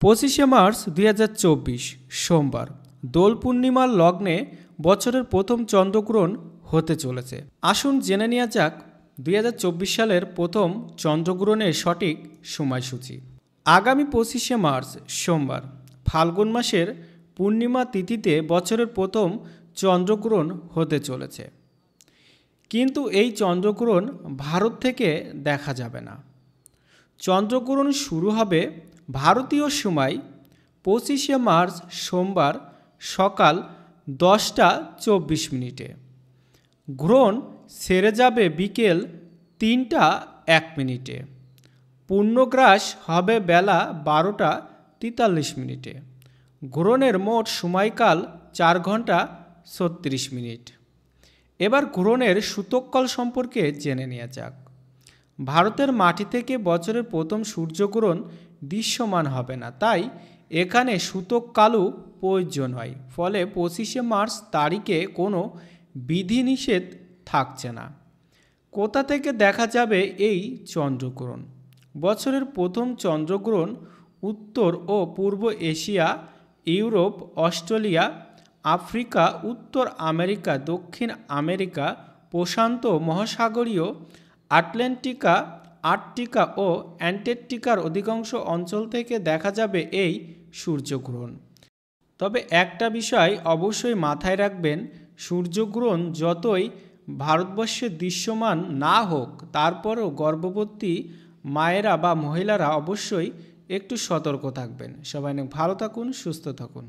25শে March 2024 সোমবার দোল পূর্ণিমার লগ্নে বছরের প্রথম চন্দ্রগ্রহণ হতে চলেছে। আসুন জেনে নেওয়া যাক 2024 সালের প্রথম চন্দ্রগ্রহণের সঠিক সময়সূচি। আগামী 25শে মার্চ সোমবার ফাল্গুন মাসের পূর্ণিমা তিথিতে বছরের প্রথম চন্দ্রগ্রহণ হতে চলেছে, কিন্তু এই চন্দ্রগ্রহণ ভারত থেকে দেখা যাবে না। চন্দ্রগ্রহণ শুরু হবে ভারতীয় সময় 25শে মার্চ সোমবার সকাল 10:24। গ্রহণ সেরে যাবে বিকেল 3:01। পূর্ণগ্রাস হবে বেলা 12:43। গ্রহণের মোট সময়কাল 4 ঘন্টা 36 মিনিট। এবার গ্রহণের সূতককাল সম্পর্কে জেনে নেওয়া যাক। ভারতের মাটি থেকে বছরের প্রথম সূর্যগ্রহণ দৃশ্যমান হবে না, তাই এখানে সূতককালও প্রয়োজন হয়। ফলে 25শে মার্চ তারিখে কোনো বিধিনিষেধ থাকছে না। কোথা থেকে দেখা যাবে এই চন্দ্রগ্রহণ? বছরের প্রথম চন্দ্রগ্রহণ উত্তর ও পূর্ব এশিয়া, ইউরোপ, অস্ট্রেলিয়া, আফ্রিকা, উত্তর আমেরিকা, দক্ষিণ আমেরিকা, প্রশান্ত মহাসাগরীয়, আটলান্টিকা, আর্কটিকা ও অ্যান্টার্কটিকার অধিকাংশ অঞ্চল থেকে দেখা যাবে এই সূর্যগ্রহণ। তবে একটা বিষয় অবশ্যই মাথায় রাখবেন, সূর্যগ্রহণ যতই ভারতবর্ষে দৃশ্যমান না হোক, তারপরও গর্ভবতী মায়েরা বা মহিলারা অবশ্যই একটু সতর্ক থাকবেন। সবাই ভালো থাকুন, সুস্থ থাকুন।